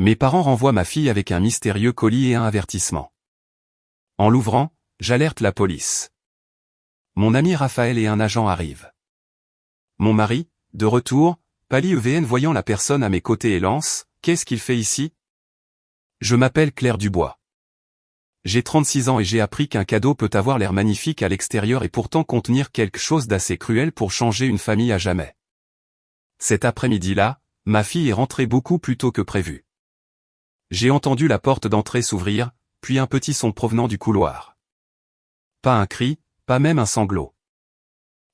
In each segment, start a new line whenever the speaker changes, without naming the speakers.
Mes parents renvoient ma fille avec un mystérieux colis et un avertissement. En l'ouvrant, j'alerte la police. Mon ami Raphaël et un agent arrivent. Mon mari, de retour, pâlit voyant la personne à mes côtés et lance « Qu'est-ce qu'il fait ici ?» Je m'appelle Claire Dubois. J'ai 36 ans et j'ai appris qu'un cadeau peut avoir l'air magnifique à l'extérieur et pourtant contenir quelque chose d'assez cruel pour changer une famille à jamais. Cet après-midi-là, ma fille est rentrée beaucoup plus tôt que prévu. J'ai entendu la porte d'entrée s'ouvrir, puis un petit son provenant du couloir. Pas un cri, pas même un sanglot.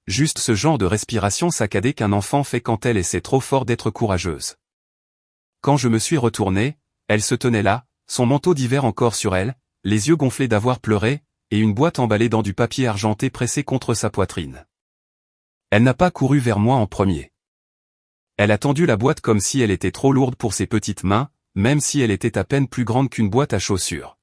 Juste ce genre de respiration saccadée qu'un enfant fait quand elle essaie trop fort d'être courageuse. Quand je me suis retourné, elle se tenait là, son manteau d'hiver encore sur elle, les yeux gonflés d'avoir pleuré, et une boîte emballée dans du papier argenté pressée contre sa poitrine. Elle n'a pas couru vers moi en premier. Elle a tendu la boîte comme si elle était trop lourde pour ses petites mains, même si elle était à peine plus grande qu'une boîte à chaussures.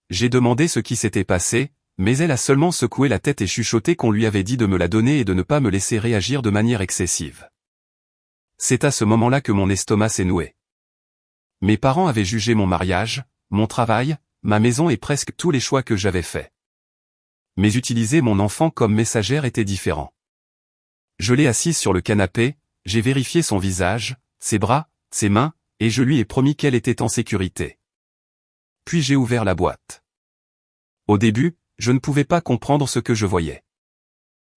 J'ai demandé ce qui s'était passé, mais elle a seulement secoué la tête et chuchoté qu'on lui avait dit de me la donner et de ne pas me laisser réagir de manière excessive. C'est à ce moment-là que mon estomac s'est noué. Mes parents avaient jugé mon mariage, mon travail, ma maison et presque tous les choix que j'avais faits. Mais utiliser mon enfant comme messagère était différent. Je l'ai assise sur le canapé, j'ai vérifié son visage, ses bras, ses mains, et je lui ai promis qu'elle était en sécurité. Puis j'ai ouvert la boîte. Au début, je ne pouvais pas comprendre ce que je voyais.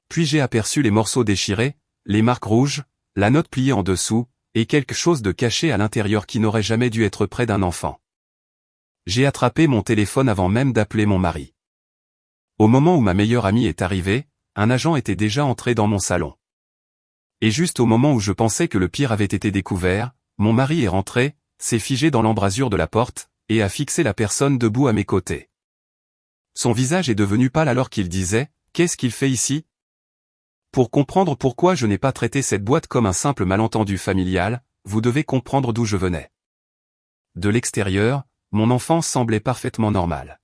Puis j'ai aperçu les morceaux déchirés, les marques rouges, la note pliée en dessous, et quelque chose de caché à l'intérieur qui n'aurait jamais dû être près d'un enfant. J'ai attrapé mon téléphone avant même d'appeler mon mari. Au moment où ma meilleure amie est arrivée, un agent était déjà entré dans mon salon. Et juste au moment où je pensais que le pire avait été découvert, mon mari est rentré, s'est figé dans l'embrasure de la porte, et a fixé la personne debout à mes côtés. Son visage est devenu pâle alors qu'il disait « Qu'est-ce qu'il fait ici ?» Pour comprendre pourquoi je n'ai pas traité cette boîte comme un simple malentendu familial, vous devez comprendre d'où je venais. De l'extérieur, mon enfance semblait parfaitement normale.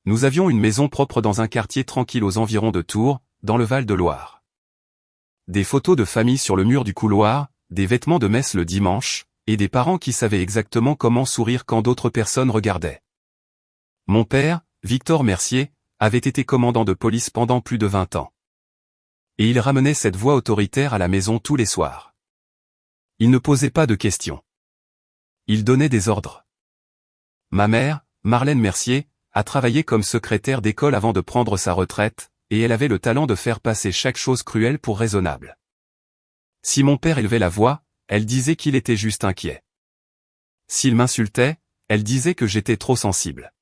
Nous avions une maison propre dans un quartier tranquille aux environs de Tours, dans le Val-de-Loire. Des photos de famille sur le mur du couloir, des vêtements de messe le dimanche, et des parents qui savaient exactement comment sourire quand d'autres personnes regardaient. Mon père, Victor Mercier, avait été commandant de police pendant plus de 20 ans. Et il ramenait cette voix autoritaire à la maison tous les soirs. Il ne posait pas de questions. Il donnait des ordres. Ma mère, Marlène Mercier, a travaillé comme secrétaire d'école avant de prendre sa retraite, et elle avait le talent de faire passer chaque chose cruelle pour raisonnable. Si mon père élevait la voix, elle disait qu'il était juste inquiet. S'il m'insultait, elle disait que j'étais trop sensible.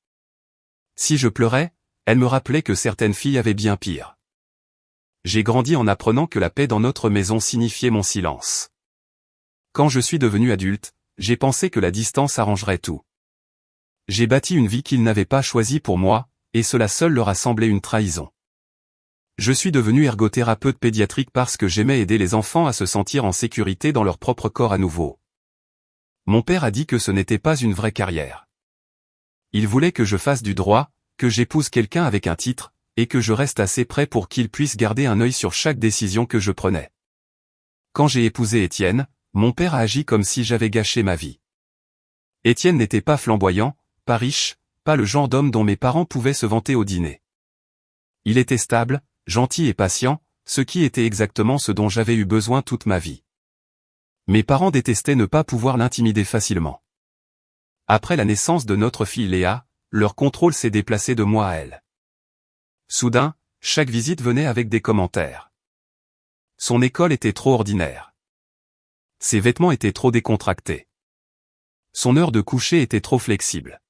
Si je pleurais, elle me rappelait que certaines filles avaient bien pire. J'ai grandi en apprenant que la paix dans notre maison signifiait mon silence. Quand je suis devenu adulte, j'ai pensé que la distance arrangerait tout. J'ai bâti une vie qu'ils n'avaient pas choisie pour moi, et cela seul leur a semblé une trahison. Je suis devenu ergothérapeute pédiatrique parce que j'aimais aider les enfants à se sentir en sécurité dans leur propre corps à nouveau. Mon père a dit que ce n'était pas une vraie carrière. Il voulait que je fasse du droit, que j'épouse quelqu'un avec un titre, et que je reste assez près pour qu'il puisse garder un œil sur chaque décision que je prenais. Quand j'ai épousé Étienne, mon père a agi comme si j'avais gâché ma vie. Étienne n'était pas flamboyant, pas riche, pas le genre d'homme dont mes parents pouvaient se vanter au dîner. Il était stable, gentil et patient, ce qui était exactement ce dont j'avais eu besoin toute ma vie. Mes parents détestaient ne pas pouvoir l'intimider facilement. Après la naissance de notre fille Léa, leur contrôle s'est déplacé de moi à elle. Soudain, chaque visite venait avec des commentaires. Son école était trop ordinaire. Ses vêtements étaient trop décontractés. Son heure de coucher était trop flexible.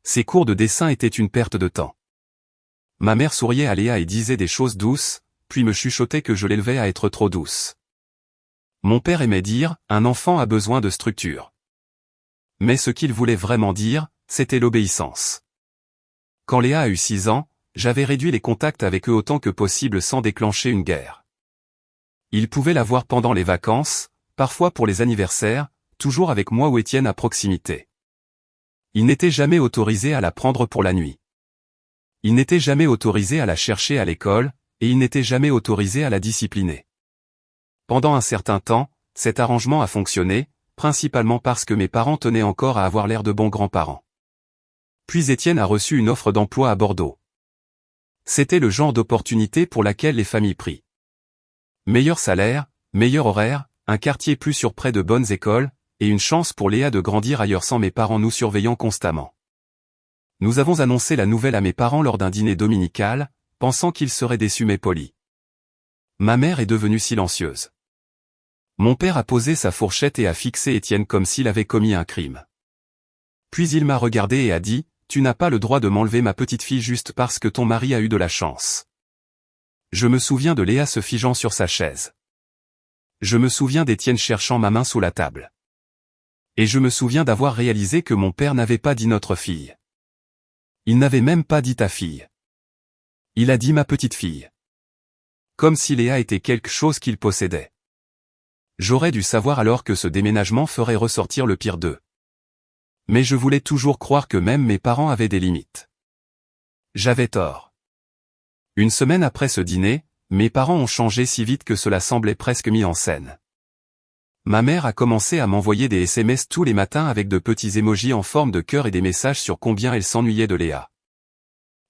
Ses cours de dessin étaient une perte de temps. Ma mère souriait à Léa et disait des choses douces, puis me chuchotait que je l'élevais à être trop douce. Mon père aimait dire « un enfant a besoin de structure ». Mais ce qu'il voulait vraiment dire, c'était l'obéissance. Quand Léa a eu 6 ans, j'avais réduit les contacts avec eux autant que possible sans déclencher une guerre. Ils pouvaient la voir pendant les vacances, parfois pour les anniversaires, toujours avec moi ou Étienne à proximité. Ils n'étaient jamais autorisés à la prendre pour la nuit. Ils n'étaient jamais autorisés à la chercher à l'école, et ils n'étaient jamais autorisés à la discipliner. Pendant un certain temps, cet arrangement a fonctionné, principalement parce que mes parents tenaient encore à avoir l'air de bons grands-parents. Puis Étienne a reçu une offre d'emploi à Bordeaux. C'était le genre d'opportunité pour laquelle les familles prient. Meilleur salaire, meilleur horaire, un quartier plus sûr près de bonnes écoles, et une chance pour Léa de grandir ailleurs sans mes parents nous surveillant constamment. Nous avons annoncé la nouvelle à mes parents lors d'un dîner dominical, pensant qu'ils seraient déçus mais polis. Ma mère est devenue silencieuse. Mon père a posé sa fourchette et a fixé Étienne comme s'il avait commis un crime. Puis il m'a regardé et a dit, « Tu n'as pas le droit de m'enlever ma petite fille juste parce que ton mari a eu de la chance. » Je me souviens de Léa se figeant sur sa chaise. Je me souviens d'Étienne cherchant ma main sous la table. Et je me souviens d'avoir réalisé que mon père n'avait pas dit notre fille. Il n'avait même pas dit ta fille. Il a dit ma petite fille. Comme si Léa était quelque chose qu'il possédait. J'aurais dû savoir alors que ce déménagement ferait ressortir le pire d'eux. Mais je voulais toujours croire que même mes parents avaient des limites. J'avais tort. Une semaine après ce dîner, mes parents ont changé si vite que cela semblait presque mis en scène. Ma mère a commencé à m'envoyer des SMS tous les matins avec de petits émojis en forme de cœur et des messages sur combien elle s'ennuyait de Léa.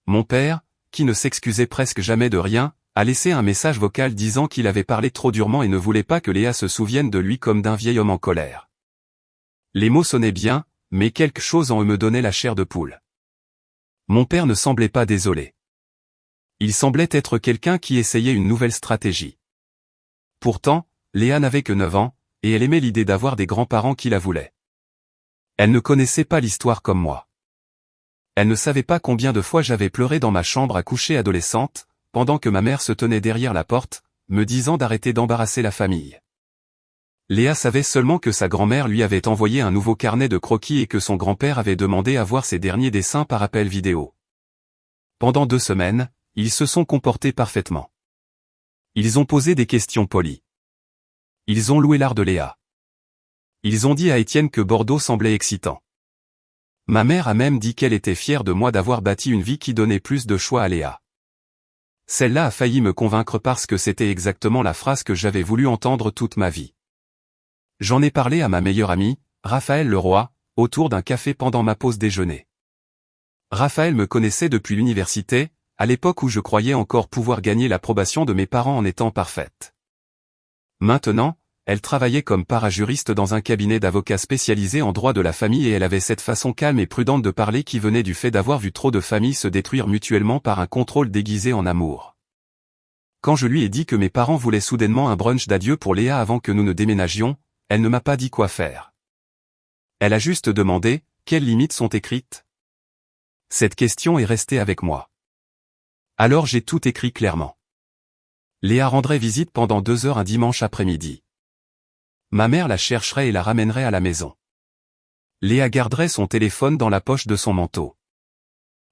Mon père, qui ne s'excusait presque jamais de rien, a laissé un message vocal disant qu'il avait parlé trop durement et ne voulait pas que Léa se souvienne de lui comme d'un vieil homme en colère. Les mots sonnaient bien, mais quelque chose en eux me donnait la chair de poule. Mon père ne semblait pas désolé. Il semblait être quelqu'un qui essayait une nouvelle stratégie. Pourtant, Léa n'avait que 9 ans, et elle aimait l'idée d'avoir des grands-parents qui la voulaient. Elle ne connaissait pas l'histoire comme moi. Elle ne savait pas combien de fois j'avais pleuré dans ma chambre à coucher adolescente, pendant que ma mère se tenait derrière la porte, me disant d'arrêter d'embarrasser la famille. Léa savait seulement que sa grand-mère lui avait envoyé un nouveau carnet de croquis et que son grand-père avait demandé à voir ses derniers dessins par appel vidéo. Pendant 2 semaines, ils se sont comportés parfaitement. Ils ont posé des questions polies. Ils ont loué l'art de Léa. Ils ont dit à Étienne que Bordeaux semblait excitant. Ma mère a même dit qu'elle était fière de moi d'avoir bâti une vie qui donnait plus de choix à Léa. Celle-là a failli me convaincre parce que c'était exactement la phrase que j'avais voulu entendre toute ma vie. J'en ai parlé à ma meilleure amie, Raphaël Leroy, autour d'un café pendant ma pause déjeuner. Raphaël me connaissait depuis l'université, à l'époque où je croyais encore pouvoir gagner l'approbation de mes parents en étant parfaite. Maintenant, elle travaillait comme parajuriste dans un cabinet d'avocats spécialisé en droit de la famille et elle avait cette façon calme et prudente de parler qui venait du fait d'avoir vu trop de familles se détruire mutuellement par un contrôle déguisé en amour. Quand je lui ai dit que mes parents voulaient soudainement un brunch d'adieu pour Léa avant que nous ne déménagions, elle ne m'a pas dit quoi faire. Elle a juste demandé, quelles limites sont écrites? Cette question est restée avec moi. Alors j'ai tout écrit clairement. Léa rendrait visite pendant 2 heures un dimanche après-midi. Ma mère la chercherait et la ramènerait à la maison. Léa garderait son téléphone dans la poche de son manteau.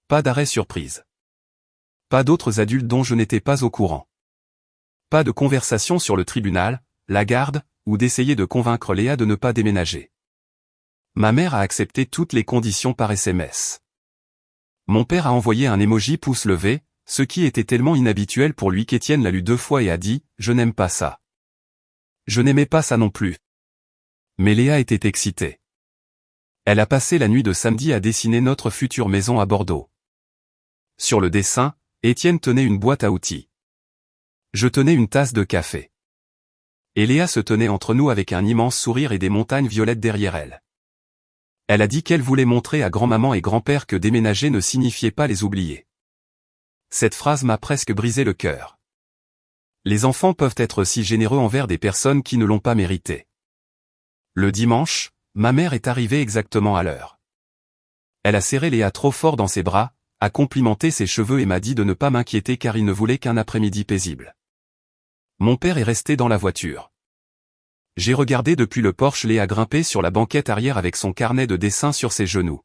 Pas d'arrêt surprise. Pas d'autres adultes dont je n'étais pas au courant. Pas de conversation sur le tribunal, la garde, ou d'essayer de convaincre Léa de ne pas déménager. Ma mère a accepté toutes les conditions par SMS. Mon père a envoyé un emoji pouce levé, ce qui était tellement inhabituel pour lui qu'Étienne l'a lu 2 fois et a dit « Je n'aime pas ça ». Je n'aimais pas ça non plus. Mais Léa était excitée. Elle a passé la nuit de samedi à dessiner notre future maison à Bordeaux. Sur le dessin, Étienne tenait une boîte à outils. Je tenais une tasse de café. Et Léa se tenait entre nous avec un immense sourire et des montagnes violettes derrière elle. Elle a dit qu'elle voulait montrer à grand-maman et grand-père que déménager ne signifiait pas les oublier. Cette phrase m'a presque brisé le cœur. Les enfants peuvent être si généreux envers des personnes qui ne l'ont pas mérité. Le dimanche, ma mère est arrivée exactement à l'heure. Elle a serré Léa trop fort dans ses bras, a complimenté ses cheveux et m'a dit de ne pas m'inquiéter car il ne voulait qu'un après-midi paisible. Mon père est resté dans la voiture. J'ai regardé depuis le porche Léa grimper sur la banquette arrière avec son carnet de dessin sur ses genoux.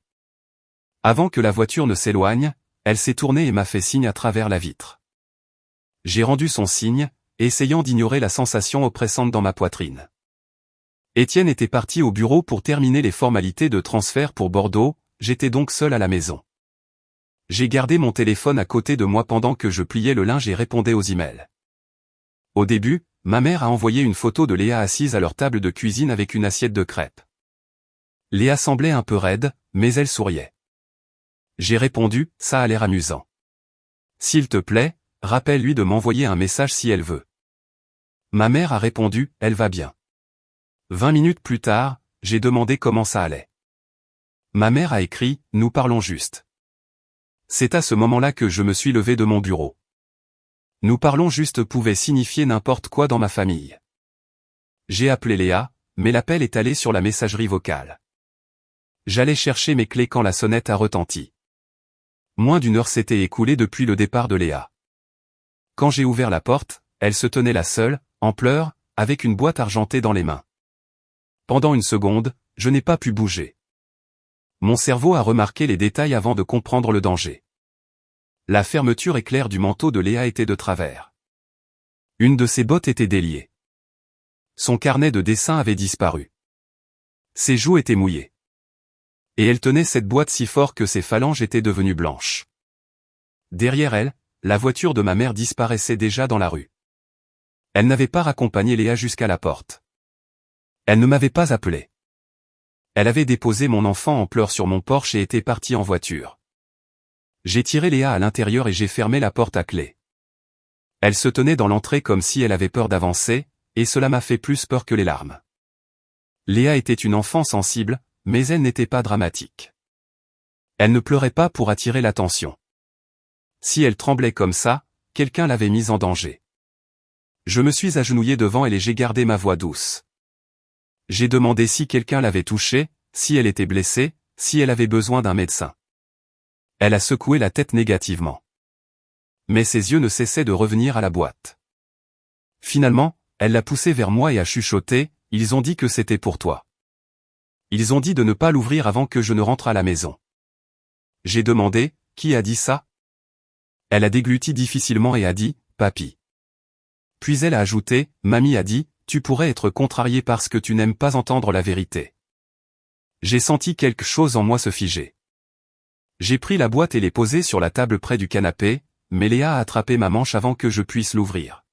Avant que la voiture ne s'éloigne, elle s'est tournée et m'a fait signe à travers la vitre. J'ai rendu son signe, essayant d'ignorer la sensation oppressante dans ma poitrine. Étienne était parti au bureau pour terminer les formalités de transfert pour Bordeaux, j'étais donc seul à la maison. J'ai gardé mon téléphone à côté de moi pendant que je pliais le linge et répondais aux emails. Au début, ma mère a envoyé une photo de Léa assise à leur table de cuisine avec une assiette de crêpes. Léa semblait un peu raide, mais elle souriait. J'ai répondu, ça a l'air amusant. S'il te plaît, rappelle-lui de m'envoyer un message si elle veut. Ma mère a répondu, elle va bien. 20 minutes plus tard, j'ai demandé comment ça allait. Ma mère a écrit, nous parlons juste. C'est à ce moment-là que je me suis levé de mon bureau. Nous parlons juste pouvait signifier n'importe quoi dans ma famille. J'ai appelé Léa, mais l'appel est allé sur la messagerie vocale. J'allais chercher mes clés quand la sonnette a retenti. Moins d'une heure s'était écoulée depuis le départ de Léa. Quand j'ai ouvert la porte, elle se tenait là seule, en pleurs, avec une boîte argentée dans les mains. Pendant une seconde, je n'ai pas pu bouger. Mon cerveau a remarqué les détails avant de comprendre le danger. La fermeture éclair du manteau de Léa était de travers. Une de ses bottes était déliée. Son carnet de dessin avait disparu. Ses joues étaient mouillées. Et elle tenait cette boîte si fort que ses phalanges étaient devenues blanches. Derrière elle, la voiture de ma mère disparaissait déjà dans la rue. Elle n'avait pas raccompagné Léa jusqu'à la porte. Elle ne m'avait pas appelé. Elle avait déposé mon enfant en pleurs sur mon porche et était partie en voiture. J'ai tiré Léa à l'intérieur et j'ai fermé la porte à clé. Elle se tenait dans l'entrée comme si elle avait peur d'avancer, et cela m'a fait plus peur que les larmes. Léa était une enfant sensible, mais elle n'était pas dramatique. Elle ne pleurait pas pour attirer l'attention. Si elle tremblait comme ça, quelqu'un l'avait mise en danger. Je me suis agenouillé devant elle et j'ai gardé ma voix douce. J'ai demandé si quelqu'un l'avait touchée, si elle était blessée, si elle avait besoin d'un médecin. Elle a secoué la tête négativement. Mais ses yeux ne cessaient de revenir à la boîte. Finalement, elle l'a poussée vers moi et a chuchoté, « Ils ont dit que c'était pour toi. Ils ont dit de ne pas l'ouvrir avant que je ne rentre à la maison. » J'ai demandé, « Qui a dit ça ?» Elle a dégluti difficilement et a dit, « Papy. » Puis elle a ajouté, « Mamie a dit, tu pourrais être contrarié parce que tu n'aimes pas entendre la vérité. » J'ai senti quelque chose en moi se figer. J'ai pris la boîte et l'ai posée sur la table près du canapé, mais Léa a attrapé ma manche avant que je puisse l'ouvrir.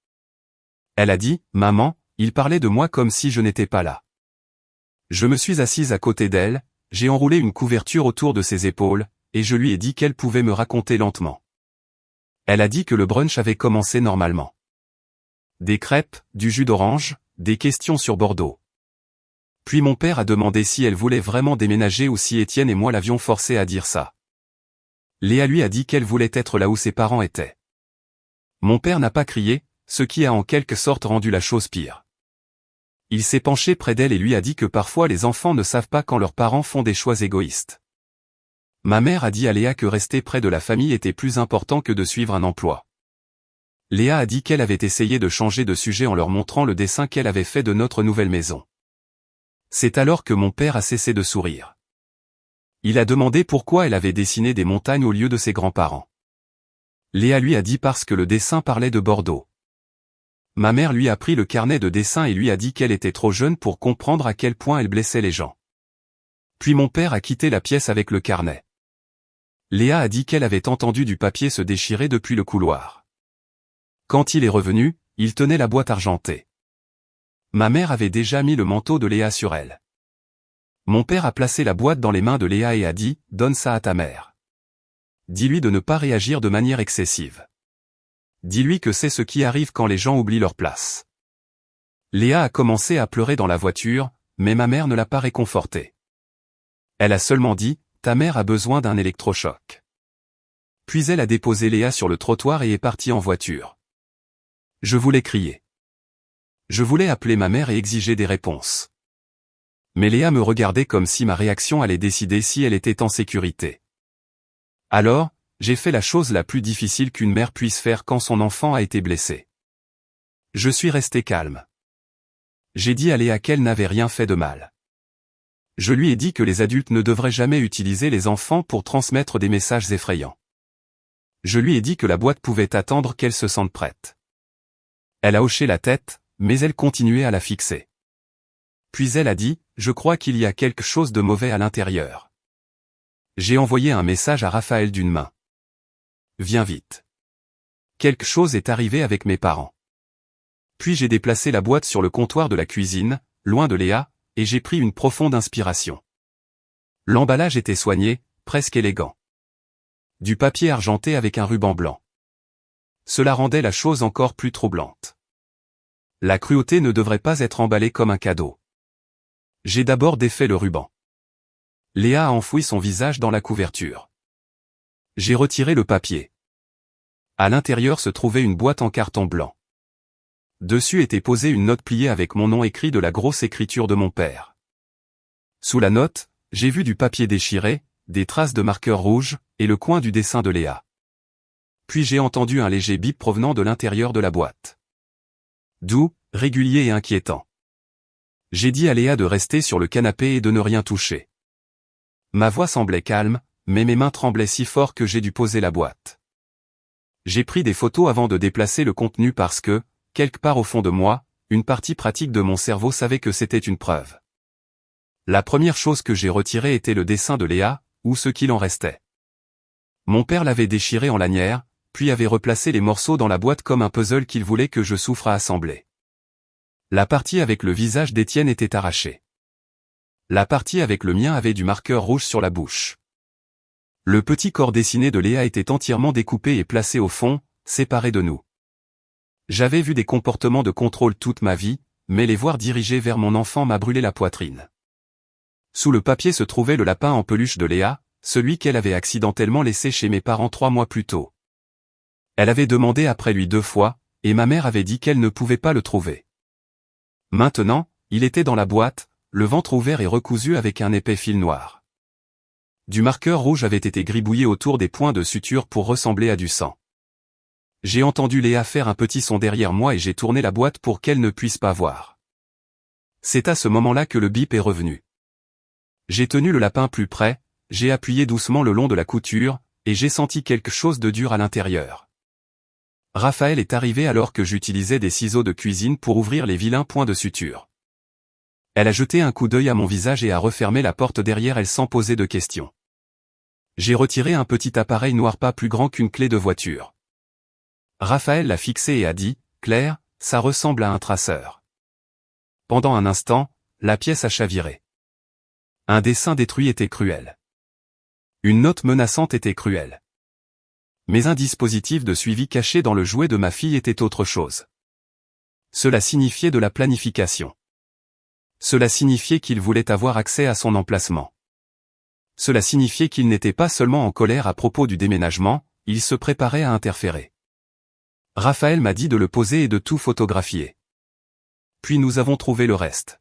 Elle a dit, « Maman, il parlait de moi comme si je n'étais pas là. » Je me suis assise à côté d'elle, j'ai enroulé une couverture autour de ses épaules, et je lui ai dit qu'elle pouvait me raconter lentement. Elle a dit que le brunch avait commencé normalement. Des crêpes, du jus d'orange, des questions sur Bordeaux. Puis mon père a demandé si elle voulait vraiment déménager ou si Étienne et moi l'avions forcée à dire ça. Léa lui a dit qu'elle voulait être là où ses parents étaient. Mon père n'a pas crié, ce qui a en quelque sorte rendu la chose pire. Il s'est penché près d'elle et lui a dit que parfois les enfants ne savent pas quand leurs parents font des choix égoïstes. Ma mère a dit à Léa que rester près de la famille était plus important que de suivre un emploi. Léa a dit qu'elle avait essayé de changer de sujet en leur montrant le dessin qu'elle avait fait de notre nouvelle maison. C'est alors que mon père a cessé de sourire. Il a demandé pourquoi elle avait dessiné des montagnes au lieu de ses grands-parents. Léa lui a dit parce que le dessin parlait de Bordeaux. Ma mère lui a pris le carnet de dessin et lui a dit qu'elle était trop jeune pour comprendre à quel point elle blessait les gens. Puis mon père a quitté la pièce avec le carnet. Léa a dit qu'elle avait entendu du papier se déchirer depuis le couloir. Quand il est revenu, il tenait la boîte argentée. Ma mère avait déjà mis le manteau de Léa sur elle. Mon père a placé la boîte dans les mains de Léa et a dit, « Donne ça à ta mère. Dis-lui de ne pas réagir de manière excessive. Dis-lui que c'est ce qui arrive quand les gens oublient leur place. » Léa a commencé à pleurer dans la voiture, mais ma mère ne l'a pas réconfortée. Elle a seulement dit, « Ta mère a besoin d'un électrochoc. » Puis elle a déposé Léa sur le trottoir et est partie en voiture. Je voulais crier. Je voulais appeler ma mère et exiger des réponses. Mais Léa me regardait comme si ma réaction allait décider si elle était en sécurité. Alors, j'ai fait la chose la plus difficile qu'une mère puisse faire quand son enfant a été blessé. Je suis resté calme. J'ai dit à Léa qu'elle n'avait rien fait de mal. Je lui ai dit que les adultes ne devraient jamais utiliser les enfants pour transmettre des messages effrayants. Je lui ai dit que la boîte pouvait attendre qu'elle se sente prête. Elle a hoché la tête, mais elle continuait à la fixer. Puis elle a dit, « Je crois qu'il y a quelque chose de mauvais à l'intérieur. » J'ai envoyé un message à Raphaël d'une main. « Viens vite. Quelque chose est arrivé avec mes parents. » Puis j'ai déplacé la boîte sur le comptoir de la cuisine, loin de Léa, et j'ai pris une profonde inspiration. L'emballage était soigné, presque élégant. Du papier argenté avec un ruban blanc. Cela rendait la chose encore plus troublante. La cruauté ne devrait pas être emballée comme un cadeau. J'ai d'abord défait le ruban. Léa a enfoui son visage dans la couverture. J'ai retiré le papier. À l'intérieur se trouvait une boîte en carton blanc. Dessus était posée une note pliée avec mon nom écrit de la grosse écriture de mon père. Sous la note, j'ai vu du papier déchiré, des traces de marqueur rouge, et le coin du dessin de Léa. Puis j'ai entendu un léger bip provenant de l'intérieur de la boîte. Doux, régulier et inquiétant. J'ai dit à Léa de rester sur le canapé et de ne rien toucher. Ma voix semblait calme, mais mes mains tremblaient si fort que j'ai dû poser la boîte. J'ai pris des photos avant de déplacer le contenu parce que, quelque part au fond de moi, une partie pratique de mon cerveau savait que c'était une preuve. La première chose que j'ai retirée était le dessin de Léa, ou ce qu'il en restait. Mon père l'avait déchiré en lanières, puis avait replacé les morceaux dans la boîte comme un puzzle qu'il voulait que je souffre à assembler. La partie avec le visage d'Étienne était arrachée. La partie avec le mien avait du marqueur rouge sur la bouche. Le petit corps dessiné de Léa était entièrement découpé et placé au fond, séparé de nous. J'avais vu des comportements de contrôle toute ma vie, mais les voir dirigés vers mon enfant m'a brûlé la poitrine. Sous le papier se trouvait le lapin en peluche de Léa, celui qu'elle avait accidentellement laissé chez mes parents 3 mois plus tôt. Elle avait demandé après lui 2 fois, et ma mère avait dit qu'elle ne pouvait pas le trouver. Maintenant, il était dans la boîte, le ventre ouvert et recousu avec un épais fil noir. Du marqueur rouge avait été gribouillé autour des points de suture pour ressembler à du sang. J'ai entendu Léa faire un petit son derrière moi et j'ai tourné la boîte pour qu'elle ne puisse pas voir. C'est à ce moment-là que le bip est revenu. J'ai tenu le lapin plus près, j'ai appuyé doucement le long de la couture, et j'ai senti quelque chose de dur à l'intérieur. Raphaël est arrivé alors que j'utilisais des ciseaux de cuisine pour ouvrir les vilains points de suture. Elle a jeté un coup d'œil à mon visage et a refermé la porte derrière elle sans poser de questions. J'ai retiré un petit appareil noir pas plus grand qu'une clé de voiture. Raphaël l'a fixé et a dit, « Claire, ça ressemble à un traceur. » Pendant un instant, la pièce a chaviré. Un dessin détruit était cruel. Une note menaçante était cruelle. Mais un dispositif de suivi caché dans le jouet de ma fille était autre chose. Cela signifiait de la planification. Cela signifiait qu'il voulait avoir accès à son emplacement. Cela signifiait qu'il n'était pas seulement en colère à propos du déménagement, il se préparait à interférer. Raphaël m'a dit de le poser et de tout photographier. Puis nous avons trouvé le reste.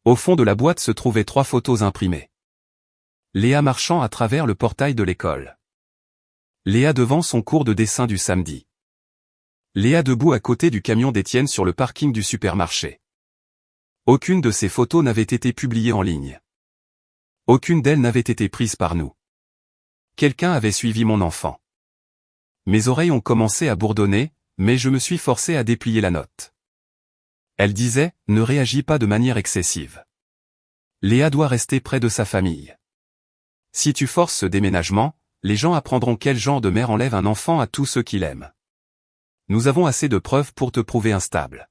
Au fond de la boîte se trouvaient 3 photos imprimées. Léa marchant à travers le portail de l'école. Léa devant son cours de dessin du samedi. Léa debout à côté du camion d'Étienne sur le parking du supermarché. Aucune de ces photos n'avait été publiée en ligne. Aucune d'elles n'avait été prise par nous. Quelqu'un avait suivi mon enfant. Mes oreilles ont commencé à bourdonner, mais je me suis forcé à déplier la note. Elle disait, « Ne réagis pas de manière excessive. Léa doit rester près de sa famille. Si tu forces ce déménagement, les gens apprendront quel genre de mère enlève un enfant à tous ceux qu'il aime. Nous avons assez de preuves pour te prouver instable.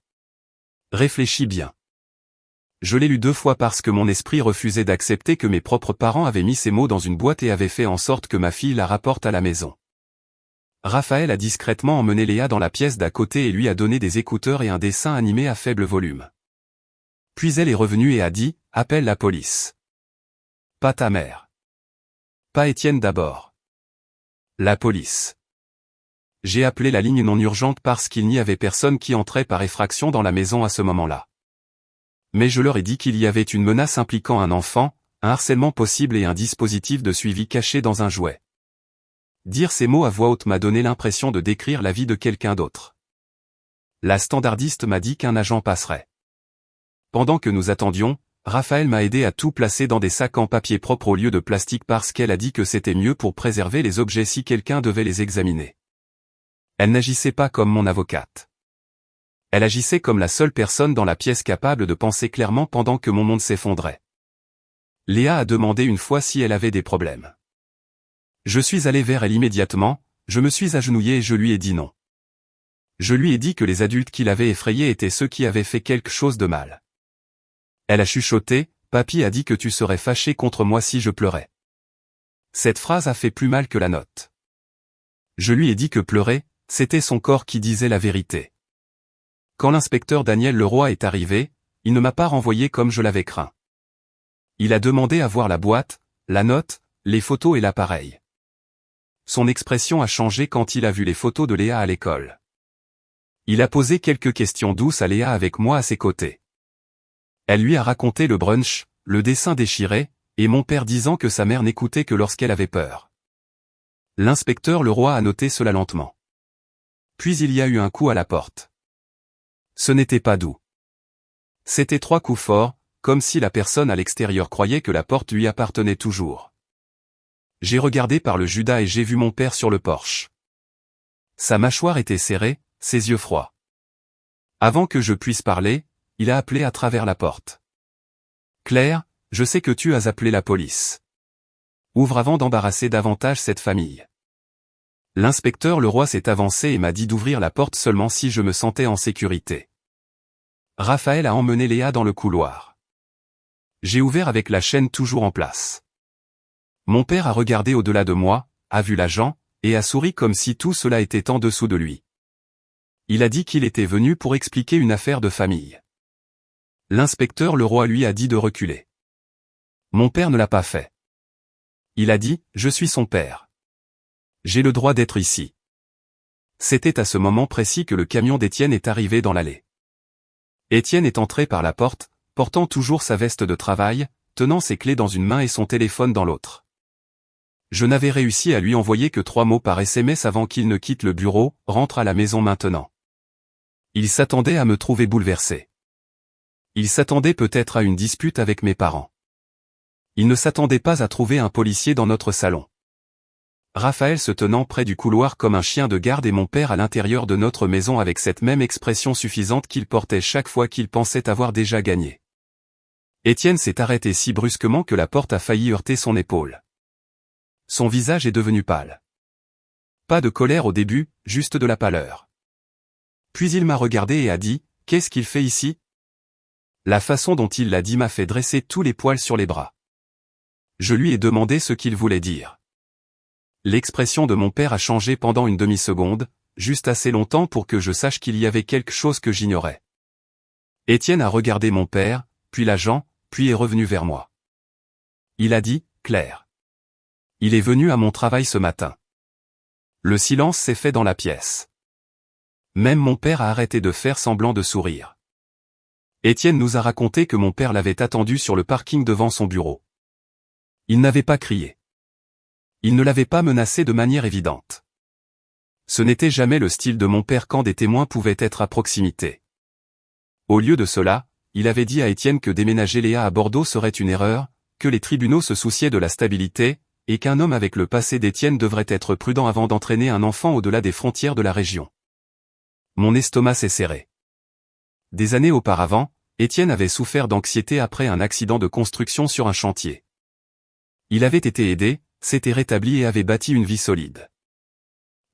Réfléchis bien. » Je l'ai lu 2 fois parce que mon esprit refusait d'accepter que mes propres parents avaient mis ces mots dans une boîte et avaient fait en sorte que ma fille la rapporte à la maison. Raphaël a discrètement emmené Léa dans la pièce d'à côté et lui a donné des écouteurs et un dessin animé à faible volume. Puis elle est revenue et a dit, « Appelle la police. » Pas ta mère. Pas Étienne d'abord. La police. J'ai appelé la ligne non urgente parce qu'il n'y avait personne qui entrait par effraction dans la maison à ce moment-là. Mais je leur ai dit qu'il y avait une menace impliquant un enfant, un harcèlement possible et un dispositif de suivi caché dans un jouet. Dire ces mots à voix haute m'a donné l'impression de décrire la vie de quelqu'un d'autre. La standardiste m'a dit qu'un agent passerait. Pendant que nous attendions, Raphaël m'a aidé à tout placer dans des sacs en papier propre au lieu de plastique parce qu'elle a dit que c'était mieux pour préserver les objets si quelqu'un devait les examiner. Elle n'agissait pas comme mon avocate. Elle agissait comme la seule personne dans la pièce capable de penser clairement pendant que mon monde s'effondrait. Léa a demandé une fois si elle avait des problèmes. Je suis allé vers elle immédiatement, je me suis agenouillé et je lui ai dit non. Je lui ai dit que les adultes qui l'avaient effrayé étaient ceux qui avaient fait quelque chose de mal. Elle a chuchoté, papy a dit que tu serais fâché contre moi si je pleurais. Cette phrase a fait plus mal que la note. Je lui ai dit que pleurer, c'était son corps qui disait la vérité. Quand l'inspecteur Daniel Leroy est arrivé, il ne m'a pas renvoyé comme je l'avais craint. Il a demandé à voir la boîte, la note, les photos et l'appareil. Son expression a changé quand il a vu les photos de Léa à l'école. Il a posé quelques questions douces à Léa avec moi à ses côtés. Elle lui a raconté le brunch, le dessin déchiré, et mon père disant que sa mère n'écoutait que lorsqu'elle avait peur. L'inspecteur Leroy a noté cela lentement. Puis il y a eu un coup à la porte. Ce n'était pas doux. C'était 3 coups forts, comme si la personne à l'extérieur croyait que la porte lui appartenait toujours. J'ai regardé par le Judas et j'ai vu mon père sur le porche. Sa mâchoire était serrée, ses yeux froids. Avant que je puisse parler, il a appelé à travers la porte. Claire, je sais que tu as appelé la police. Ouvre avant d'embarrasser davantage cette famille. L'inspecteur Leroy s'est avancé et m'a dit d'ouvrir la porte seulement si je me sentais en sécurité. Raphaël a emmené Léa dans le couloir. J'ai ouvert avec la chaîne toujours en place. Mon père a regardé au-delà de moi, a vu l'agent, et a souri comme si tout cela était en dessous de lui. Il a dit qu'il était venu pour expliquer une affaire de famille. L'inspecteur Leroy lui a dit de reculer. Mon père ne l'a pas fait. Il a dit, je suis son père. J'ai le droit d'être ici. C'était à ce moment précis que le camion d'Étienne est arrivé dans l'allée. Étienne est entré par la porte, portant toujours sa veste de travail, tenant ses clés dans une main et son téléphone dans l'autre. Je n'avais réussi à lui envoyer que 3 mots par SMS avant qu'il ne quitte le bureau, rentre à la maison maintenant. Il s'attendait à me trouver bouleversé. Il s'attendait peut-être à une dispute avec mes parents. Il ne s'attendait pas à trouver un policier dans notre salon. Raphaël se tenant près du couloir comme un chien de garde et mon père à l'intérieur de notre maison avec cette même expression suffisante qu'il portait chaque fois qu'il pensait avoir déjà gagné. Étienne s'est arrêté si brusquement que la porte a failli heurter son épaule. Son visage est devenu pâle. Pas de colère au début, juste de la pâleur. Puis il m'a regardé et a dit, « Qu'est-ce qu'il fait ici ?» La façon dont il l'a dit m'a fait dresser tous les poils sur les bras. Je lui ai demandé ce qu'il voulait dire. L'expression de mon père a changé pendant une demi-seconde, juste assez longtemps pour que je sache qu'il y avait quelque chose que j'ignorais. Étienne a regardé mon père, puis l'agent, puis est revenu vers moi. Il a dit, « Claire. Il est venu à mon travail ce matin. » Le silence s'est fait dans la pièce. Même mon père a arrêté de faire semblant de sourire. Étienne nous a raconté que mon père l'avait attendu sur le parking devant son bureau. Il n'avait pas crié. Il ne l'avait pas menacé de manière évidente. Ce n'était jamais le style de mon père quand des témoins pouvaient être à proximité. Au lieu de cela, il avait dit à Étienne que déménager Léa à Bordeaux serait une erreur, que les tribunaux se souciaient de la stabilité, et qu'un homme avec le passé d'Étienne devrait être prudent avant d'entraîner un enfant au-delà des frontières de la région. Mon estomac s'est serré. Des années auparavant, Étienne avait souffert d'anxiété après un accident de construction sur un chantier. Il avait été aidé, s'était rétabli et avait bâti une vie solide.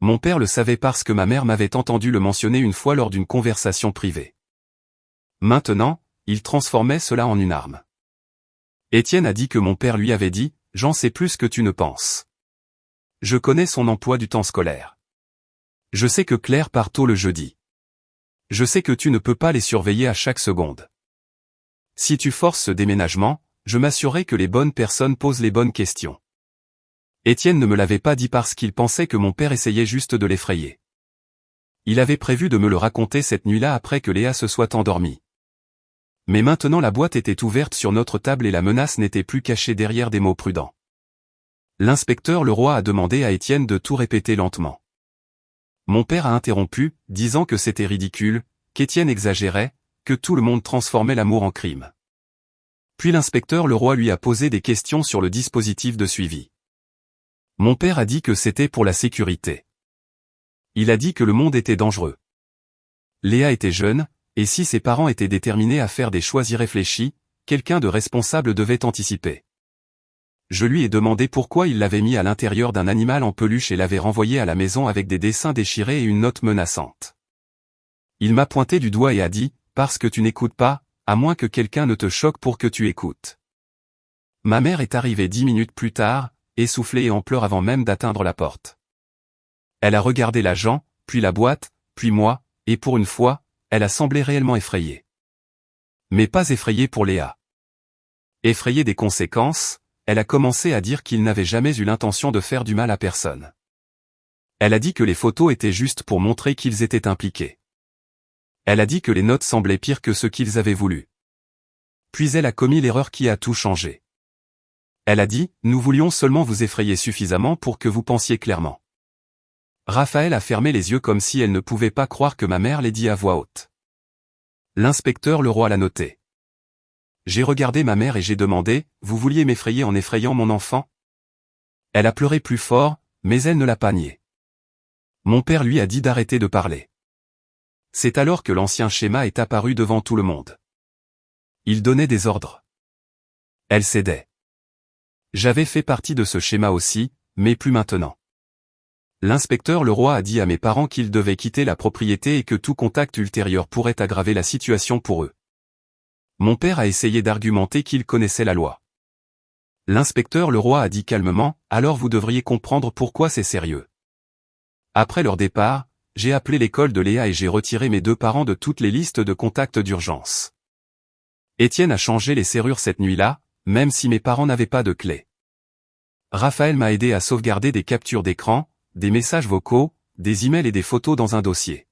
Mon père le savait parce que ma mère m'avait entendu le mentionner une fois lors d'une conversation privée. Maintenant, il transformait cela en une arme. Étienne a dit que mon père lui avait dit, « J'en sais plus que tu ne penses. Je connais son emploi du temps scolaire. Je sais que Claire part tôt le jeudi. Je sais que tu ne peux pas les surveiller à chaque seconde. Si tu forces ce déménagement, je m'assurerai que les bonnes personnes posent les bonnes questions. » Étienne ne me l'avait pas dit parce qu'il pensait que mon père essayait juste de l'effrayer. Il avait prévu de me le raconter cette nuit-là après que Léa se soit endormie. Mais maintenant la boîte était ouverte sur notre table et la menace n'était plus cachée derrière des mots prudents. L'inspecteur Leroy a demandé à Étienne de tout répéter lentement. Mon père a interrompu, disant que c'était ridicule, qu'Étienne exagérait, que tout le monde transformait l'amour en crime. Puis l'inspecteur Leroy lui a posé des questions sur le dispositif de suivi. Mon père a dit que c'était pour la sécurité. Il a dit que le monde était dangereux. Léa était jeune, et si ses parents étaient déterminés à faire des choix irréfléchis, quelqu'un de responsable devait anticiper. Je lui ai demandé pourquoi il l'avait mis à l'intérieur d'un animal en peluche et l'avait renvoyé à la maison avec des dessins déchirés et une note menaçante. Il m'a pointé du doigt et a dit, parce que tu n'écoutes pas, à moins que quelqu'un ne te choque pour que tu écoutes. Ma mère est arrivée 10 minutes plus tard, essoufflée et en pleurs avant même d'atteindre la porte. Elle a regardé l'agent, puis la boîte, puis moi, et pour une fois, elle a semblé réellement effrayée. Mais pas effrayée pour Léa. Effrayée des conséquences, elle a commencé à dire qu'il n'avait jamais eu l'intention de faire du mal à personne. Elle a dit que les photos étaient juste pour montrer qu'ils étaient impliqués. Elle a dit que les notes semblaient pires que ce qu'ils avaient voulu. Puis elle a commis l'erreur qui a tout changé. Elle a dit, nous voulions seulement vous effrayer suffisamment pour que vous pensiez clairement. Raphaël a fermé les yeux comme si elle ne pouvait pas croire que ma mère l'ait dit à voix haute. L'inspecteur Leroy l'a noté. J'ai regardé ma mère et j'ai demandé, vous vouliez m'effrayer en effrayant mon enfant? Elle a pleuré plus fort, mais elle ne l'a pas nié. Mon père lui a dit d'arrêter de parler. C'est alors que l'ancien schéma est apparu devant tout le monde. Il donnait des ordres. Elle cédait. J'avais fait partie de ce schéma aussi, mais plus maintenant. L'inspecteur Leroy a dit à mes parents qu'ils devaient quitter la propriété et que tout contact ultérieur pourrait aggraver la situation pour eux. Mon père a essayé d'argumenter qu'il connaissait la loi. L'inspecteur Leroy a dit calmement, alors vous devriez comprendre pourquoi c'est sérieux. Après leur départ, j'ai appelé l'école de Léa et j'ai retiré mes 2 parents de toutes les listes de contacts d'urgence. Étienne a changé les serrures cette nuit-là, même si mes parents n'avaient pas de clé. Raphaël m'a aidé à sauvegarder des captures d'écran, des messages vocaux, des emails et des photos dans un dossier.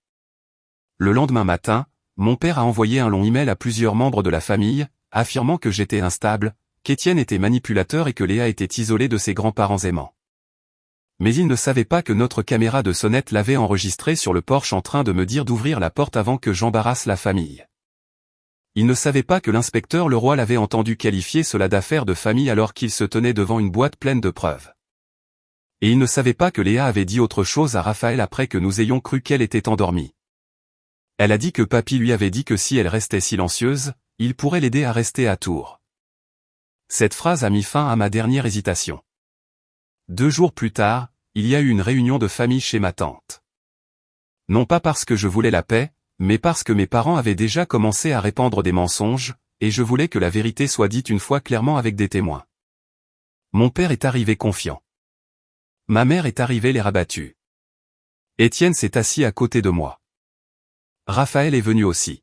Le lendemain matin, mon père a envoyé un long email à plusieurs membres de la famille, affirmant que j'étais instable, qu'Étienne était manipulateur et que Léa était isolée de ses grands-parents aimants. Mais il ne savait pas que notre caméra de sonnette l'avait enregistré sur le porche en train de me dire d'ouvrir la porte avant que j'embarrasse la famille. Il ne savait pas que l'inspecteur Leroy l'avait entendu qualifier cela d'affaire de famille alors qu'il se tenait devant une boîte pleine de preuves. Et il ne savait pas que Léa avait dit autre chose à Raphaël après que nous ayons cru qu'elle était endormie. Elle a dit que papy lui avait dit que si elle restait silencieuse, il pourrait l'aider à rester à Tours. Cette phrase a mis fin à ma dernière hésitation. 2 jours plus tard, il y a eu une réunion de famille chez ma tante. Non pas parce que je voulais la paix, mais parce que mes parents avaient déjà commencé à répandre des mensonges, et je voulais que la vérité soit dite une fois clairement avec des témoins. Mon père est arrivé confiant. Ma mère est arrivée l'air abattue. Étienne s'est assis à côté de moi. Raphaël est venu aussi.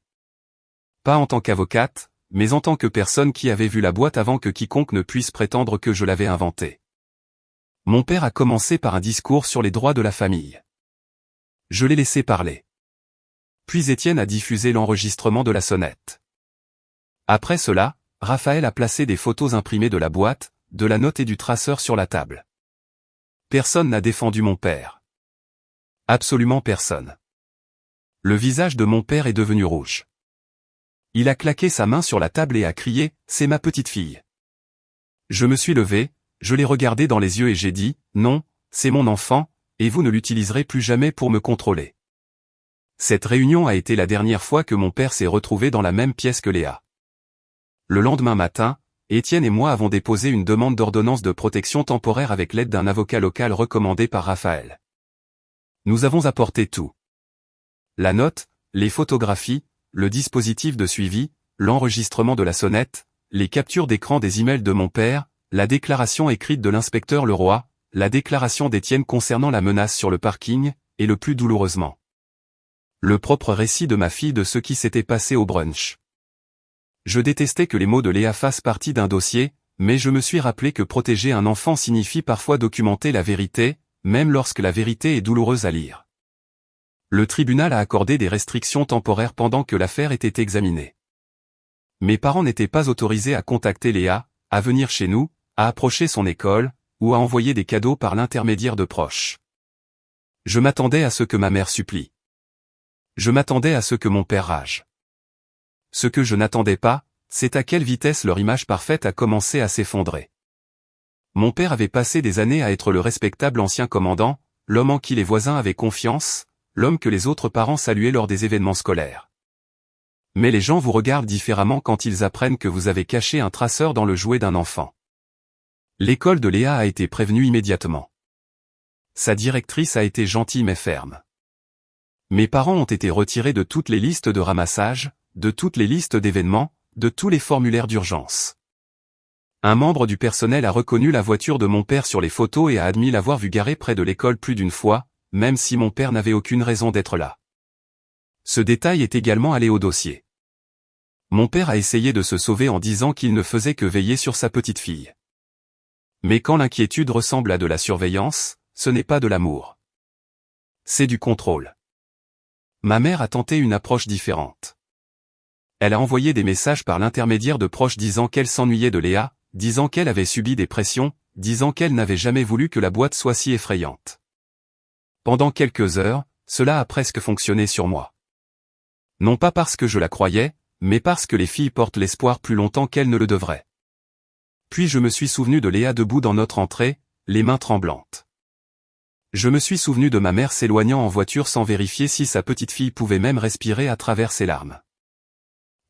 Pas en tant qu'avocate, mais en tant que personne qui avait vu la boîte avant que quiconque ne puisse prétendre que je l'avais inventée. Mon père a commencé par un discours sur les droits de la famille. Je l'ai laissé parler. Puis Étienne a diffusé l'enregistrement de la sonnette. Après cela, Raphaël a placé des photos imprimées de la boîte, de la note et du traceur sur la table. Personne n'a défendu mon père. Absolument personne. Le visage de mon père est devenu rouge. Il a claqué sa main sur la table et a crié, « C'est ma petite fille !» Je me suis levé, je l'ai regardé dans les yeux et j'ai dit, « Non, c'est mon enfant, et vous ne l'utiliserez plus jamais pour me contrôler. » Cette réunion a été la dernière fois que mon père s'est retrouvé dans la même pièce que Léa. Le lendemain matin, Étienne et moi avons déposé une demande d'ordonnance de protection temporaire avec l'aide d'un avocat local recommandé par Raphaël. Nous avons apporté tout. La note, les photographies, le dispositif de suivi, l'enregistrement de la sonnette, les captures d'écran des emails de mon père, la déclaration écrite de l'inspecteur Leroy, la déclaration d'Étienne concernant la menace sur le parking, et le plus douloureusement, le propre récit de ma fille de ce qui s'était passé au brunch. Je détestais que les mots de Léa fassent partie d'un dossier, mais je me suis rappelé que protéger un enfant signifie parfois documenter la vérité, même lorsque la vérité est douloureuse à lire. Le tribunal a accordé des restrictions temporaires pendant que l'affaire était examinée. Mes parents n'étaient pas autorisés à contacter Léa, à venir chez nous, à approcher son école, ou à envoyer des cadeaux par l'intermédiaire de proches. Je m'attendais à ce que ma mère supplie. Je m'attendais à ce que mon père rage. Ce que je n'attendais pas, c'est à quelle vitesse leur image parfaite a commencé à s'effondrer. Mon père avait passé des années à être le respectable ancien commandant, l'homme en qui les voisins avaient confiance, l'homme que les autres parents saluaient lors des événements scolaires. Mais les gens vous regardent différemment quand ils apprennent que vous avez caché un traceur dans le jouet d'un enfant. L'école de Léa a été prévenue immédiatement. Sa directrice a été gentille mais ferme. Mes parents ont été retirés de toutes les listes de ramassage, de toutes les listes d'événements, de tous les formulaires d'urgence. Un membre du personnel a reconnu la voiture de mon père sur les photos et a admis l'avoir vue garée près de l'école plus d'une fois, même si mon père n'avait aucune raison d'être là. Ce détail est également allé au dossier. Mon père a essayé de se sauver en disant qu'il ne faisait que veiller sur sa petite fille. Mais quand l'inquiétude ressemble à de la surveillance, ce n'est pas de l'amour. C'est du contrôle. Ma mère a tenté une approche différente. Elle a envoyé des messages par l'intermédiaire de proches disant qu'elle s'ennuyait de Léa, disant qu'elle avait subi des pressions, disant qu'elle n'avait jamais voulu que la boîte soit si effrayante. Pendant quelques heures, cela a presque fonctionné sur moi. Non pas parce que je la croyais, mais parce que les filles portent l'espoir plus longtemps qu'elles ne le devraient. Puis je me suis souvenu de Léa debout dans notre entrée, les mains tremblantes. Je me suis souvenu de ma mère s'éloignant en voiture sans vérifier si sa petite fille pouvait même respirer à travers ses larmes.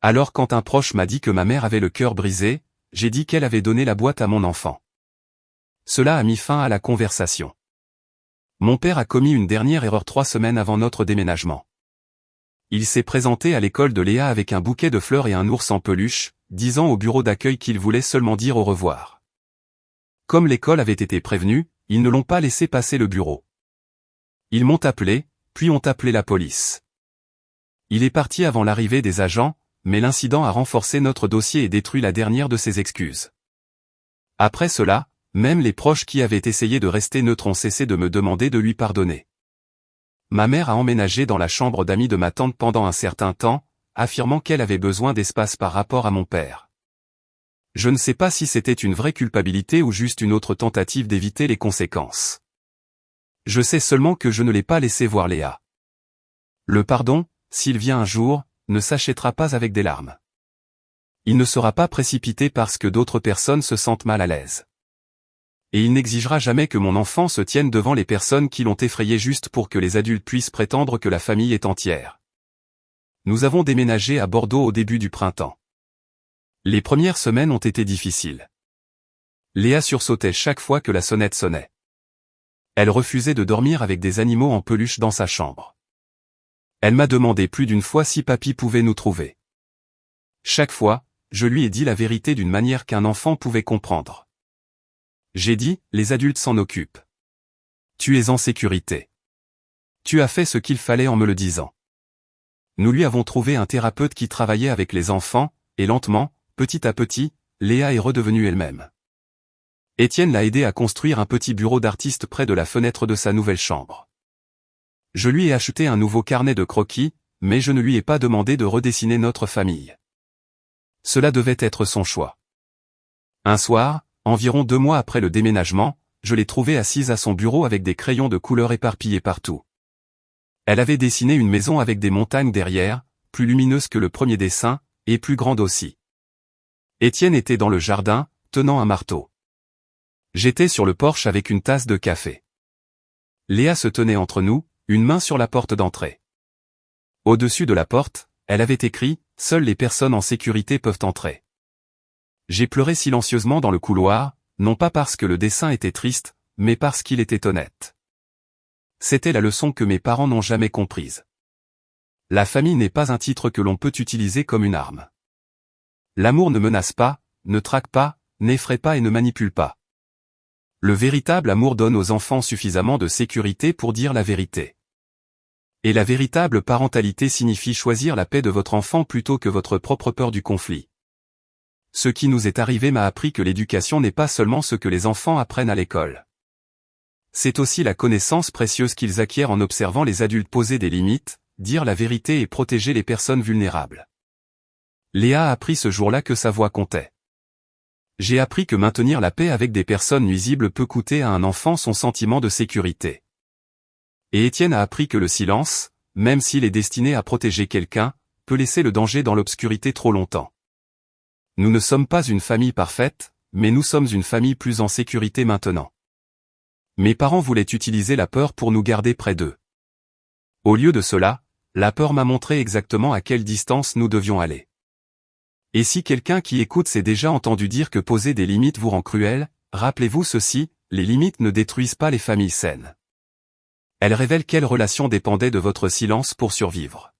Alors quand un proche m'a dit que ma mère avait le cœur brisé, j'ai dit qu'elle avait donné la boîte à mon enfant. Cela a mis fin à la conversation. Mon père a commis une dernière erreur 3 semaines avant notre déménagement. Il s'est présenté à l'école de Léa avec un bouquet de fleurs et un ours en peluche, disant au bureau d'accueil qu'il voulait seulement dire au revoir. Comme l'école avait été prévenue, ils ne l'ont pas laissé passer le bureau. Ils m'ont appelé, puis ont appelé la police. Il est parti avant l'arrivée des agents, mais l'incident a renforcé notre dossier et détruit la dernière de ses excuses. Après cela, même les proches qui avaient essayé de rester neutres ont cessé de me demander de lui pardonner. Ma mère a emménagé dans la chambre d'amis de ma tante pendant un certain temps, affirmant qu'elle avait besoin d'espace par rapport à mon père. Je ne sais pas si c'était une vraie culpabilité ou juste une autre tentative d'éviter les conséquences. Je sais seulement que je ne l'ai pas laissé voir Léa. Le pardon, s'il vient un jour, ne s'achètera pas avec des larmes. Il ne sera pas précipité parce que d'autres personnes se sentent mal à l'aise. Et il n'exigera jamais que mon enfant se tienne devant les personnes qui l'ont effrayé juste pour que les adultes puissent prétendre que la famille est entière. Nous avons déménagé à Bordeaux au début du printemps. Les premières semaines ont été difficiles. Léa sursautait chaque fois que la sonnette sonnait. Elle refusait de dormir avec des animaux en peluche dans sa chambre. Elle m'a demandé plus d'une fois si papy pouvait nous trouver. Chaque fois, je lui ai dit la vérité d'une manière qu'un enfant pouvait comprendre. J'ai dit, les adultes s'en occupent. Tu es en sécurité. Tu as fait ce qu'il fallait en me le disant. Nous lui avons trouvé un thérapeute qui travaillait avec les enfants, et lentement, petit à petit, Léa est redevenue elle-même. Étienne l'a aidé à construire un petit bureau d'artiste près de la fenêtre de sa nouvelle chambre. Je lui ai acheté un nouveau carnet de croquis, mais je ne lui ai pas demandé de redessiner notre famille. Cela devait être son choix. Un soir, environ 2 mois après le déménagement, je l'ai trouvée assise à son bureau avec des crayons de couleur éparpillés partout. Elle avait dessiné une maison avec des montagnes derrière, plus lumineuse que le premier dessin, et plus grande aussi. Étienne était dans le jardin, tenant un marteau. J'étais sur le porche avec une tasse de café. Léa se tenait entre nous, une main sur la porte d'entrée. Au-dessus de la porte, elle avait écrit « Seules les personnes en sécurité peuvent entrer ». J'ai pleuré silencieusement dans le couloir, non pas parce que le dessin était triste, mais parce qu'il était honnête. C'était la leçon que mes parents n'ont jamais comprise. La famille n'est pas un titre que l'on peut utiliser comme une arme. L'amour ne menace pas, ne traque pas, n'effraie pas et ne manipule pas. Le véritable amour donne aux enfants suffisamment de sécurité pour dire la vérité. Et la véritable parentalité signifie choisir la paix de votre enfant plutôt que votre propre peur du conflit. Ce qui nous est arrivé m'a appris que l'éducation n'est pas seulement ce que les enfants apprennent à l'école. C'est aussi la connaissance précieuse qu'ils acquièrent en observant les adultes poser des limites, dire la vérité et protéger les personnes vulnérables. Léa a appris ce jour-là que sa voix comptait. J'ai appris que maintenir la paix avec des personnes nuisibles peut coûter à un enfant son sentiment de sécurité. Et Étienne a appris que le silence, même s'il est destiné à protéger quelqu'un, peut laisser le danger dans l'obscurité trop longtemps. Nous ne sommes pas une famille parfaite, mais nous sommes une famille plus en sécurité maintenant. Mes parents voulaient utiliser la peur pour nous garder près d'eux. Au lieu de cela, la peur m'a montré exactement à quelle distance nous devions aller. Et si quelqu'un qui écoute s'est déjà entendu dire que poser des limites vous rend cruel, rappelez-vous ceci, les limites ne détruisent pas les familles saines. Elle révèle quelle relation dépendait de votre silence pour survivre.